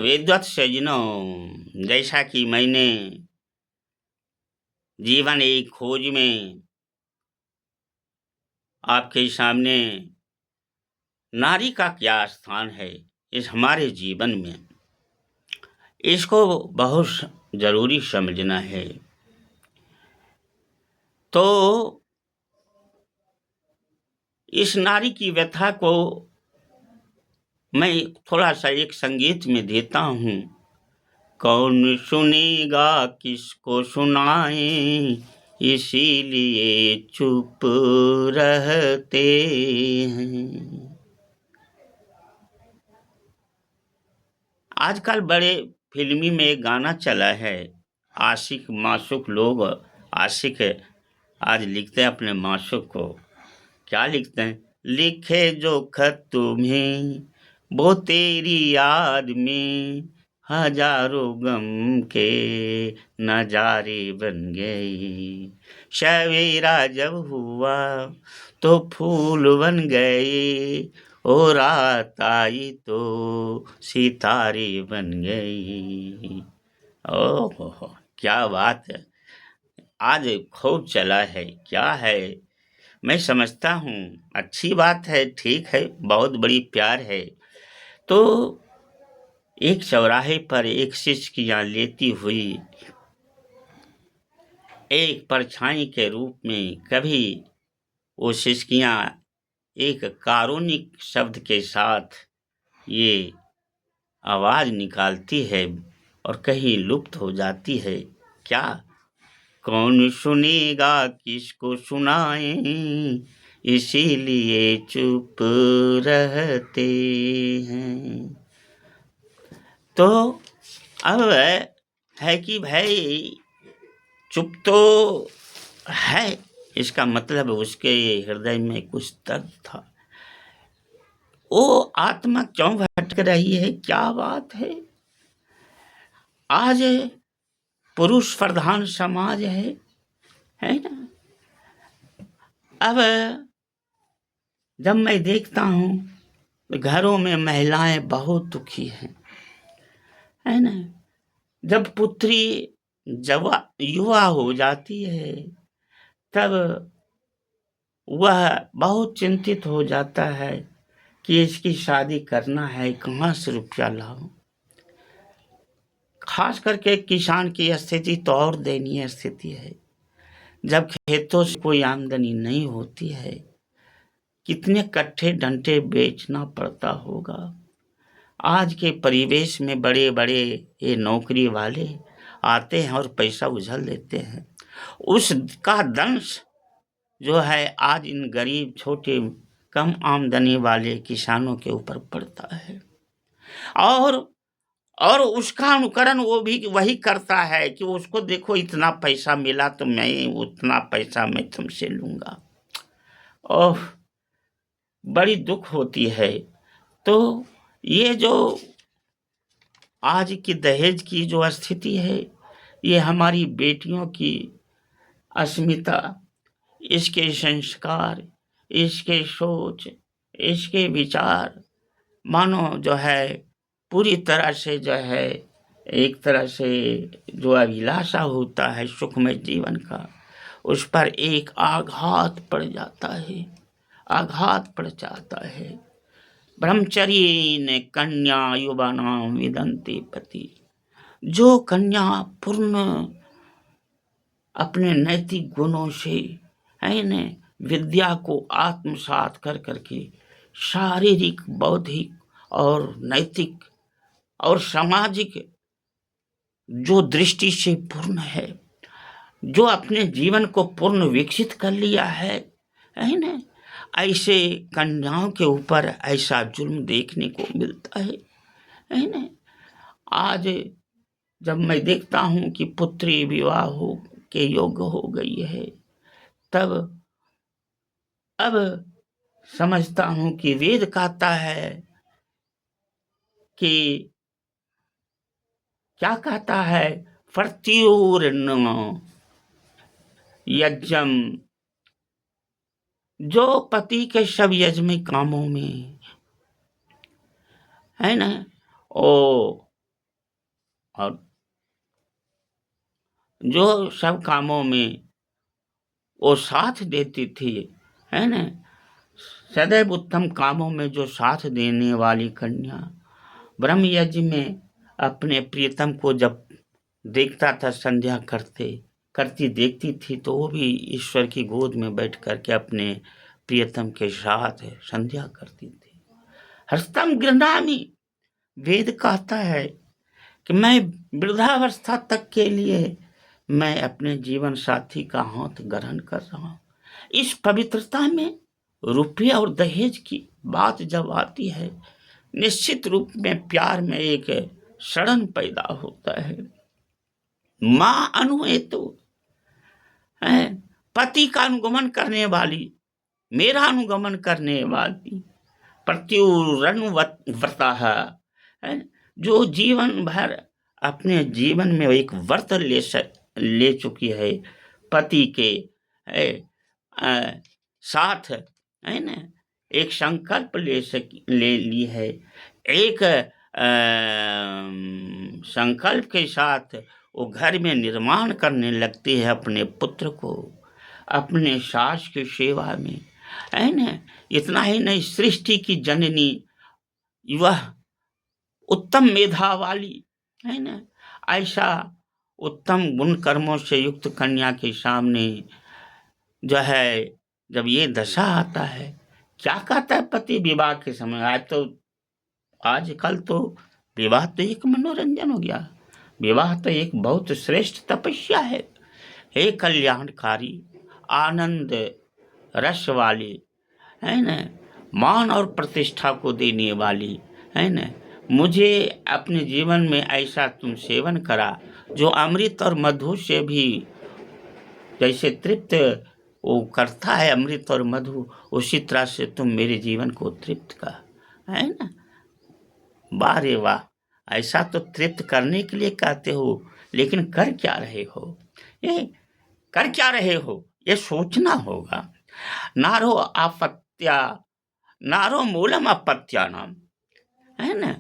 विद्वत सज्जनों, जैसा कि मैंने जीवन एक खोज में आपके सामने नारी का क्या स्थान है इस हमारे जीवन में, इसको बहुत जरूरी समझना है। तो इस नारी की व्यथा को मैं थोड़ा सा एक संगीत में देता हूँ। कौन सुनेगा किसको सुनाए, इसीलिए चुप रहते हैं। आजकल बड़े फिल्मी में एक गाना चला है, आशिक माशूक लोग आशिक आज लिखते हैं अपने माशूक को। क्या लिखते हैं? लिखे जो खत तुम्हें वो तेरी याद में हजारों गम के नजारे बन गए। सवेरा जब हुआ तो फूल बन गए, और रात आई तो सितारे बन गई। ओह क्या बात है, आज खूब चला है। क्या है, मैं समझता हूँ अच्छी बात है, ठीक है, बहुत बड़ी प्यार है। तो एक चौराहे पर एक सिसकियाँ लेती हुई एक परछाई के रूप में कभी वो सिसकियाँ एक कारुणिक शब्द के साथ ये आवाज निकालती है और कहीं लुप्त हो जाती है। क्या? कौन सुनेगा किसको सुनाए, इसीलिए चुप रहते हैं। तो अब है कि भाई चुप तो है, इसका मतलब उसके हृदय में कुछ दर्द था। वो आत्मा क्यों भटक रही है? क्या बात है, आज पुरुष प्रधान समाज है ना। अब जब मैं देखता हूँ घरों में महिलाएं बहुत दुखी हैं, है ना। जब पुत्री युवा हो जाती है तब वह बहुत चिंतित हो जाता है कि इसकी शादी करना है, कहाँ से रुपया लाऊं। खास करके किसान की स्थिति तो और दयनीय स्थिति है। जब खेतों से कोई आमदनी नहीं होती है, कितने कट्ठे डंटे बेचना पड़ता होगा। आज के परिवेश में बड़े बड़े ये नौकरी वाले आते हैं और पैसा उछल देते हैं, उसका दंश जो है आज इन गरीब छोटे कम आमदनी वाले किसानों के ऊपर पड़ता है। और उसका अनुकरण वो भी वही करता है कि उसको देखो इतना पैसा मिला तो मैं उतना पैसा मैं तुमसे लूंगा। ओह, बड़ी दुख होती है। तो ये जो आज की दहेज की जो स्थिति है, ये हमारी बेटियों की अस्मिता, इसके संस्कार, इसके सोच, इसके विचार मानो जो है पूरी तरह से जो है एक तरह से जो अभिलाषा होता है सुखमय जीवन का, उस पर एक आघात पड़ जाता है, आघात पड़ जाता है। ब्रह्मचर्येण कन्या युवानां विदन्ति पति। जो कन्या पूर्ण अपने नैतिक गुणों से है न विद्या को आत्मसात कर करके शारीरिक, बौद्धिक और नैतिक और सामाजिक जो दृष्टि से पूर्ण है, जो अपने जीवन को पूर्ण विकसित कर लिया है न, ऐसे कन्याओं के ऊपर ऐसा जुल्म देखने को मिलता है न। आज जब मैं देखता हूँ कि पुत्री विवाह हो के योग्य हो गई है, तब अब समझता हूँ कि वेद कहता है कि क्या कहता है, प्रत्युर्न यज्ञम, जो पति के सब यज्ञ कामों में है ना, ओ और जो सब कामों में वो साथ देती थी, है ना, सदैव उत्तम कामों में जो साथ देने वाली कन्या, ब्रह्म यज्ञ में अपने प्रियतम को जब देखता था संध्या करती देखती थी, तो वो भी ईश्वर की गोद में बैठ करके अपने प्रियतम के साथ संध्या करती थी। हस्तम गृह्णामि, वेद कहता है कि मैं वृद्धावस्था तक के लिए मैं अपने जीवन साथी का हाथ ग्रहण कर रहा हूँ। इस पवित्रता में रुपया और दहेज की बात जब आती है, निश्चित रूप में प्यार में एक सड़न पैदा होता है। माँ अनुहेतु है, पति का अनुगमन करने वाली, मेरा अनुगमन करने वाली, प्रत्युरनुव्रता है, जो जीवन भर अपने जीवन में एक व्रत ले चुकी है, पति के साथ, है ना, एक संकल्प ले ली है, एक संकल्प के साथ वो घर में निर्माण करने लगती है अपने पुत्र को, अपने सास की सेवा में, है ना। इतना ही नहीं, सृष्टि की जननी, वह उत्तम मेधा वाली, है ना, ऐसा उत्तम गुण कर्मों से युक्त कन्या के सामने जो है जब ये दशा आता है, क्या कहता है पति विवाह के समय? आजकल तो विवाह तो एक मनोरंजन हो गया, विवाह तो एक बहुत श्रेष्ठ तपस्या है। हे कल्याणकारी, आनंद रस वाली, है ना, मान और प्रतिष्ठा को देने वाली, है ना, मुझे अपने जीवन में ऐसा तुम सेवन करा जो अमृत और मधु से भी जैसे तृप्त वो करता है, अमृत और मधु, उसी तरह से तुम मेरे जीवन को तृप्त कर, है ना। वाह रे वाह, ऐसा तो तृप्त करने के लिए कहते हो, लेकिन कर क्या रहे हो? ये कर क्या रहे हो, ये सोचना होगा। नारो आपत्या, नारो मूलम अपत्यानाम, है ना।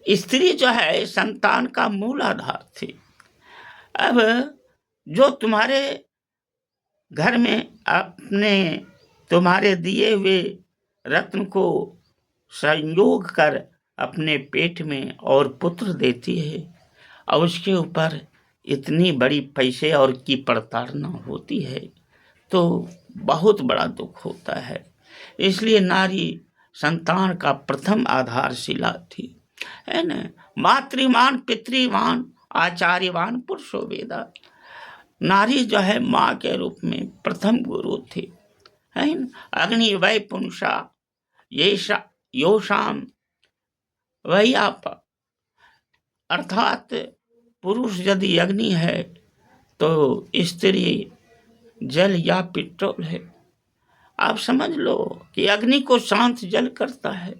स्त्री जो है संतान का मूल आधार थी। अब जो तुम्हारे घर में अपने तुम्हारे दिए हुए रत्न को संयोग कर अपने पेट में और पुत्र देती है, और उसके ऊपर इतनी बड़ी पैसे और की प्रताड़ना होती है, तो बहुत बड़ा दुख होता है। इसलिए नारी संतान का प्रथम आधारशिला थी, है ना। मातृमान पितृवान आचार्यवान पुरुषो वेदा, नारी जो है माँ के रूप में प्रथम गुरु थी, है ना। अग्नि वै पुंसा योशाम वही आप, अर्थात पुरुष यदि अग्नि है तो स्त्री जल या पेट्रोल है। आप समझ लो कि अग्नि को शांत जल करता है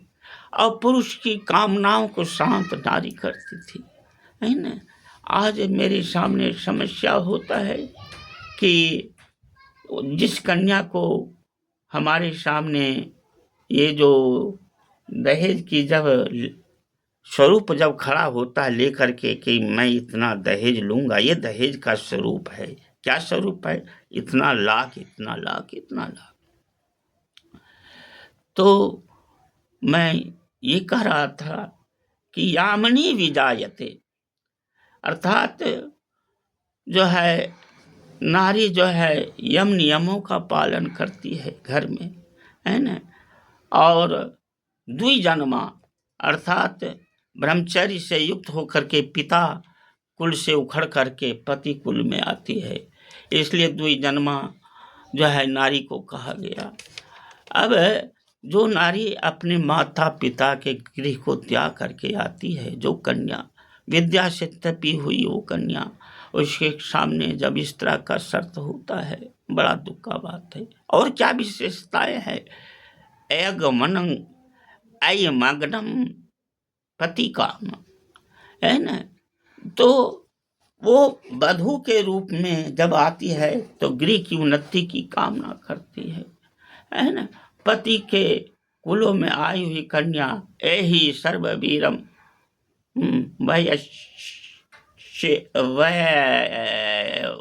और पुरुष की कामनाओं को शांत नारी करती थी, है ना। आज मेरे सामने समस्या होता है कि जिस कन्या को हमारे सामने ये जो दहेज की जब स्वरूप जब खड़ा होता है लेकर के कि मैं इतना दहेज लूंगा, ये दहेज का स्वरूप है। क्या स्वरूप है? इतना लाख, इतना लाख, इतना लाख। तो मैं ये कह रहा था कि यामिनी विजायते, अर्थात जो है नारी जो है यम नियमों का पालन करती है घर में, है ना, और द्विजन्मा अर्थात ब्रह्मचर्य से युक्त होकर के पिता कुल से उखड़ करके पति कुल में आती है, इसलिए द्विजन्मा जो है नारी को कहा गया। अब जो नारी अपने माता पिता के गृह को त्याग करके आती है, जो कन्या विद्या से तपी हुई वो कन्या, उसके सामने जब इस तरह का शर्त होता है, बड़ा दुख का बात है। और क्या विशेषताएं हैं? एगमनं अयमग्नम पति काम, है ना। तो वो वधू के रूप में जब आती है तो गृह की उन्नति की कामना करती है ना। पति के कुलों में आई हुई कन्या एहि सर्ववीरम वह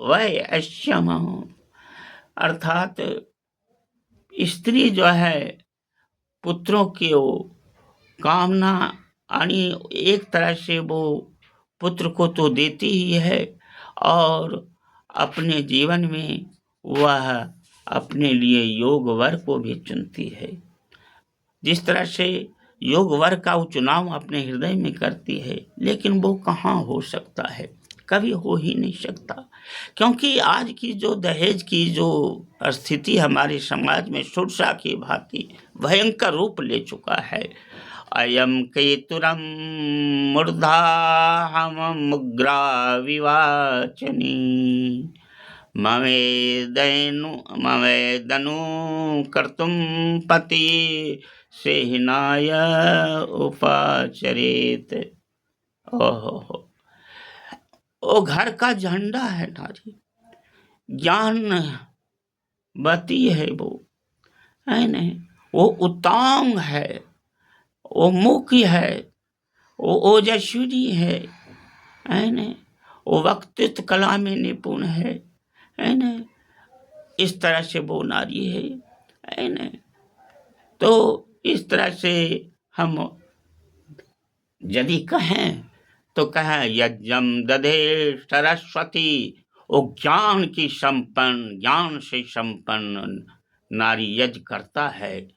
वह अश्यम, अर्थात स्त्री जो है पुत्रों की वो कामना, यानी एक तरह से वो पुत्र को तो देती ही है और अपने जीवन में वह अपने लिए योग वर को भी चुनती है। जिस तरह से योग वर का वो चुनाव अपने हृदय में करती है, लेकिन वो कहाँ हो सकता है, कभी हो ही नहीं सकता, क्योंकि आज की जो दहेज की जो स्थिति हमारे समाज में सुरसा की भांति भयंकर रूप ले चुका है। अयम केतुरम मूर्धा हम मुग्रा विवाचनी ममेदनु कर्तुम पति सेहनाय उपाचरेत। ओहो, वो घर का झंडा है नारी, ज्ञानवती है वो, है न, वो उत्तम है, वो मुख्य है, वो ओजस्वी है न, वो वक्तृत्व कला में निपुण है न, इस तरह से वो नारी है न। तो इस तरह से हम यदि कहें तो कहें यज्ञम दधे सरस्वती, वो ज्ञान की संपन्न, ज्ञान से संपन्न नारी यज्ञ करता है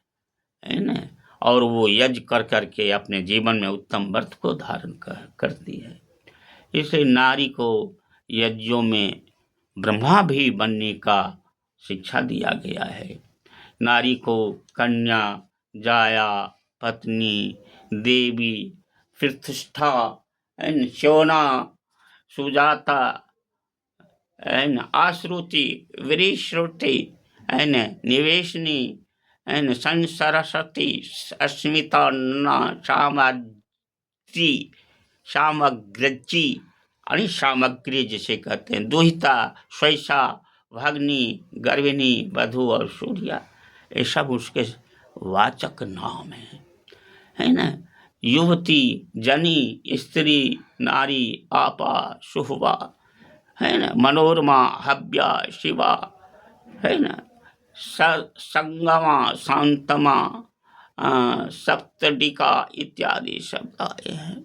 न, और वो यज्ञ कर करके अपने जीवन में उत्तम व्रत को धारण करती है। इसलिए नारी को यज्ञों में ब्रह्मा भी बनने का शिक्षा दिया गया है। नारी को कन्या, जाया, पत्नी, देवी, प्रतिष्ठा, शोना, सुजाता, आश्रुति, विरिश्रुति, निवेशनी, संसरस्वती, अस्मिता, सामग्रजी, अरे सामग्री जिसे कहते हैं, दुहिता, स्वैसा, भगनी, गर्भिणी, वधू और सूर्या, ये सब उसके वाचक नाम है ना। युवती, जनी, स्त्री, नारी, आपा, सुहवा, है ना, मनोरमा, हव्या, शिवा, है ना, संगमा, शांतमा, सप्तडिका इत्यादि शब्द आए हैं।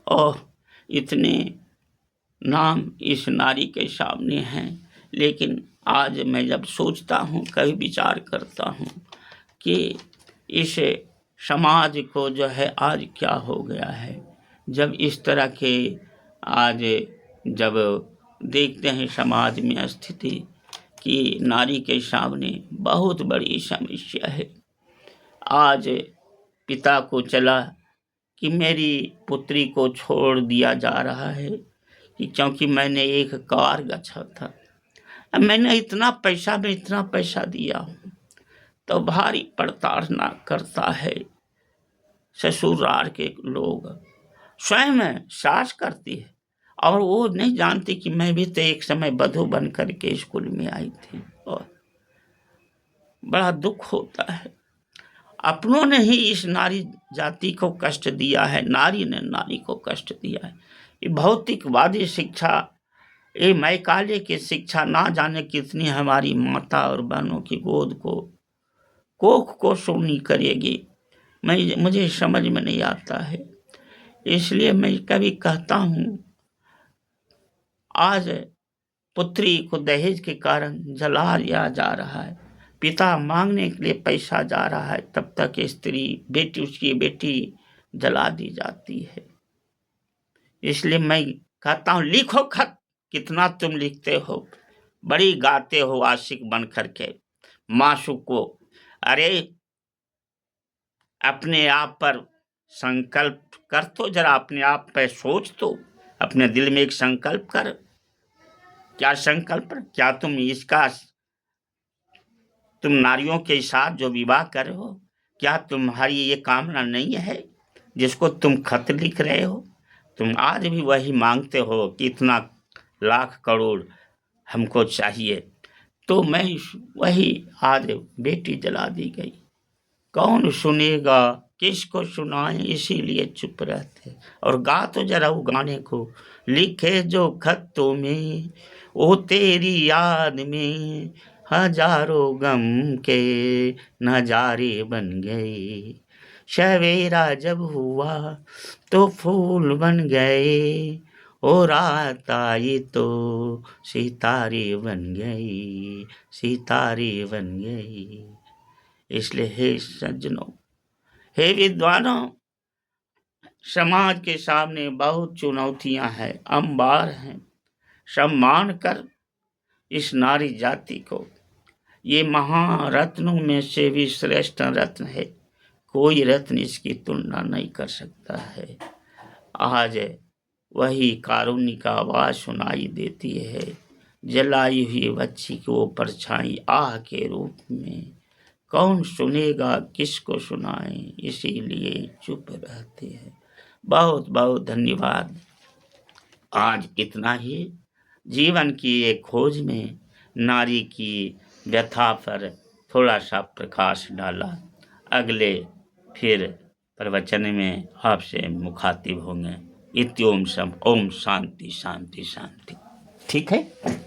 और इतने नाम इस नारी के सामने हैं, लेकिन आज मैं जब सोचता हूँ, कभी विचार करता हूँ कि इस समाज को जो है आज क्या हो गया है, जब इस तरह के आज जब देखते हैं समाज में स्थिति कि नारी के सामने बहुत बड़ी समस्या है। आज पिता को चला कि मेरी पुत्री को छोड़ दिया जा रहा है कि क्योंकि मैंने एक कार गछा था, मैंने इतना पैसा दिया हूँ, तो भारी प्रताड़ना करता है ससुराल के लोग, स्वयं सास करती है, और वो नहीं जानती कि मैं भी तो एक समय वधू बन करके स्कूल में आई थी। और बड़ा दुख होता है, अपनों ने ही इस नारी जाति को कष्ट दिया है, नारी ने नारी को कष्ट दिया है। ये भौतिकवादी शिक्षा, ये मैकाले की शिक्षा ना जाने कितनी हमारी माता और बहनों की गोद को कोख को सोनी करेगी, मुझे समझ में नहीं आता है। इसलिए मैं कभी कहता हूँ, आज पुत्री को दहेज के कारण जला दिया जा रहा है, पिता मांगने के लिए पैसा जा रहा है, तब तक स्त्री बेटी, उसकी बेटी जला दी जाती है। इसलिए मैं कहता हूँ, लिखो खत, कितना तुम लिखते हो, बड़ी गाते हो आशिक बन करके मासूक को। अरे अपने आप पर संकल्प कर, तो जरा अपने आप पर सोच, तो अपने दिल में एक संकल्प कर। क्या संकल्प? क्या तुम नारियों के साथ जो विवाह कर रहे हो, क्या तुम्हारी ये कामना नहीं है जिसको तुम खत लिख रहे हो? तुम आज भी वही मांगते हो कि इतना लाख करोड़ हमको चाहिए, तो मैं वही आज बेटी जला दी गई, कौन सुनेगा, किसको सुनाएं, इसीलिए चुप रहते। और गा तो जरा वो गाने को, लिखे जो खतों में वो तेरी याद में हजारों गम के नजारे बन गए, सवेरा जब हुआ तो फूल बन गए, ओ रात आई तो सितारे बन गई, सितारे बन गई। इसलिए हे सज्जनों, हे विद्वानों, समाज के सामने बहुत चुनौतियां हैं, अंबार हैं। सम्मान कर इस नारी जाति को, ये महारत्नों में से भी श्रेष्ठ रत्न है, कोई रत्न इसकी तुलना नहीं कर सकता है। आज वही कारुण्य का आवाज सुनाई देती है, जलाई हुई बच्ची की वो परछाई आह के रूप में, कौन सुनेगा, किसको सुनाएं, इसीलिए चुप रहते हैं। बहुत बहुत धन्यवाद। आज इतना ही जीवन की एक खोज में नारी की व्यथा पर थोड़ा सा प्रकाश डाला। अगले फिर प्रवचन में आपसे मुखातिब होंगे। इत्योम सम, ओम शांति शांति शांति। ठीक है।